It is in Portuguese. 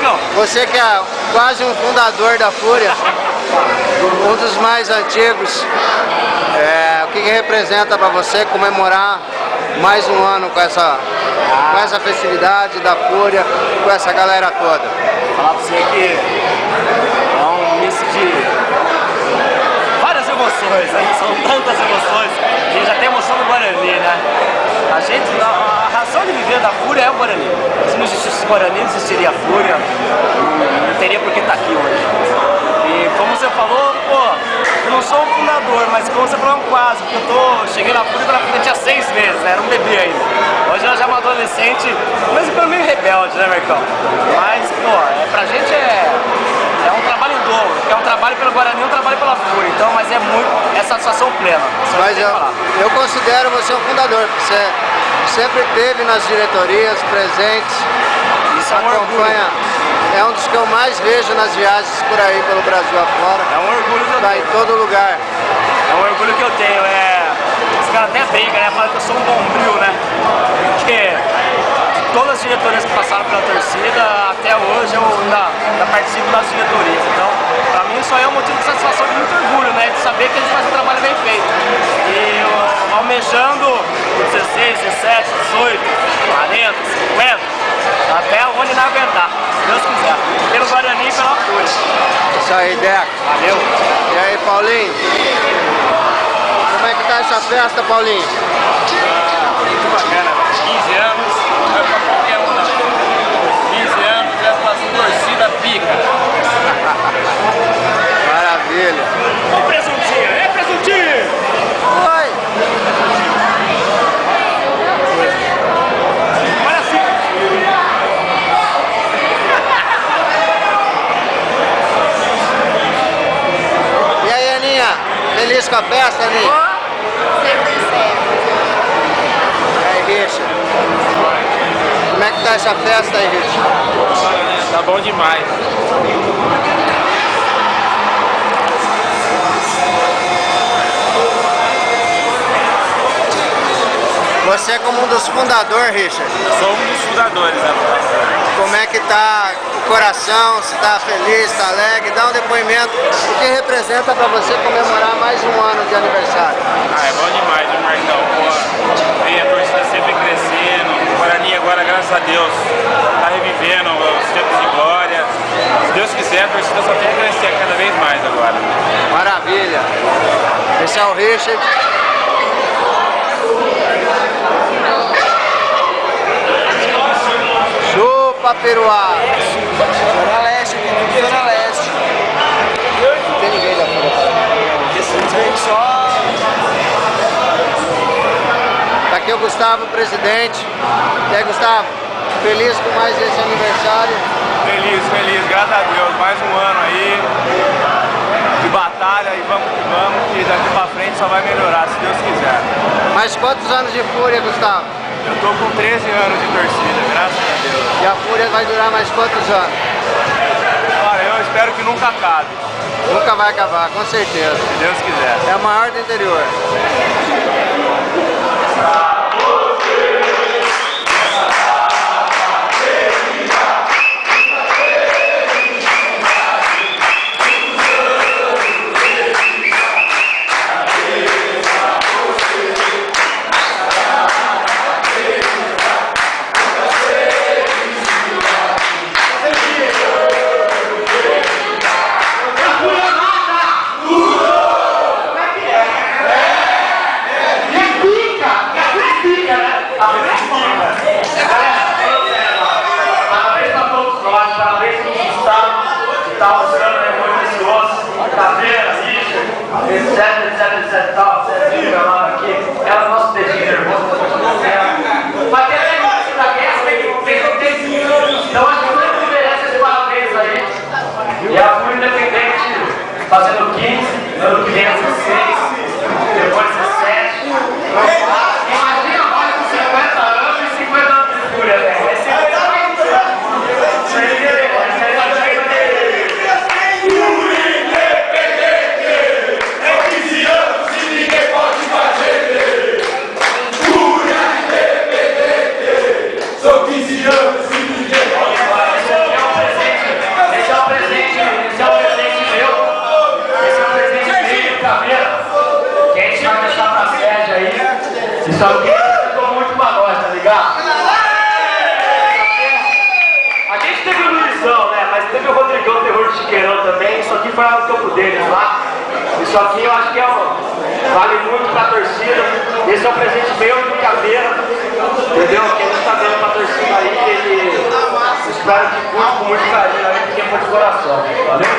Marcão? Você que é quase um fundador da Fúria, um dos mais antigos, o que representa para você comemorar mais um ano com essa festividade da Fúria, com essa galera toda? Vou falar pra você que é um misto de várias emoções, né? São tantas emoções, a gente já tem emoção do Guarani, né? A razão de viver da Fúria é o Guarani. Se não existisse o Guarani, não existiria a Fúria, não teria por que estar aqui hoje. E como você falou, eu não sou um fundador, mas como você falou, quase, porque eu cheguei na Fúria quando a Fúria tinha 6 meses, né? Era um bebê ainda. Hoje eu já uma adolescente, mesmo pelo meio rebelde, né, Marcão? Mas, pra gente é um trabalho em dobro, é um trabalho pelo Guarani e um trabalho pela Fúria, então, mas é satisfação plena. Mas eu considero você um fundador, porque você sempre esteve nas diretorias, presentes, isso é um orgulho. É um dos que eu mais vejo nas viagens por aí, pelo Brasil afora. É um orgulho que eu tenho. Tá em todo lugar. É um orgulho que eu tenho, os caras até brincam, né? Falam que eu sou um bombril, né? Porque todas as diretorias que passaram pela torcida, até hoje eu ainda participo das diretorias. Então, pra mim isso aí é um motivo de satisfação e muito orgulho, né? De saber que a gente faz um trabalho bem feito. E almejando 16, 17, 18, 40, 50, até onde não aguentar, se Deus quiser. Pelo Guarani e pela Fúria. Isso aí, Deco. Valeu. E aí, Paulinho? Como é que tá essa festa, Paulinho? Muito bacana, 15 anos, não é pra qualquer um não. 15 anos, é pra torcida pica. Maravilha. Ô presuntinho, presuntinho! Oi! Olha assim! E aí, Aninha? Feliz com a festa, Aninha? Richard. Como é que tá essa festa aí, Richard? Tá bom demais. Você como um dos fundadores, Richard. Sou um dos fundadores da Fúria. Como é que tá o coração? Se tá feliz, tá alegre? Dá um depoimento. O que representa para você comemorar mais um ano de aniversário? É bom demais, viu, Marcão? Vem a torcida sempre crescendo. O Guarani agora, graças a Deus, tá revivendo os tempos de glória. Se Deus quiser, a torcida só tem que crescer cada vez mais agora. Maravilha. Esse é o Richard. Chupa, Peruá. Zona Leste, aqui no Zona Leste. Não tem ninguém da Fúria. Simplesmente só. Tá aqui o Gustavo, presidente. E aí, Gustavo, feliz com mais esse aniversário? Feliz, graças a Deus. Mais um ano aí de batalha e vamos que daqui pra frente só vai melhorar, se Deus quiser. Mais quantos anos de Fúria, Gustavo? Eu tô com 13 anos de torcida, graças a Deus. E a Fúria vai durar mais quantos anos? Olha, eu espero que nunca acabe, Nunca vai acabar, com certeza. se Deus quiser. É a maior do interior. Fazendo 15, dando 506, depois 17. Imagina agora com 50 anos e 50 anos de Fúria, velho. Vai ser São 15 anos e ninguém pode fazer. mas teve o Rodrigão Terror de Chiqueirão também, isso aqui foi algo que eu pude deles lá. Isso aqui eu acho que vale muito pra torcida. Esse é um presente meu e do Caveira, entendeu? Que a gente tá dando pra torcida aí, ele espero que curta com muito carinho aí, porque foi de coração. Valeu?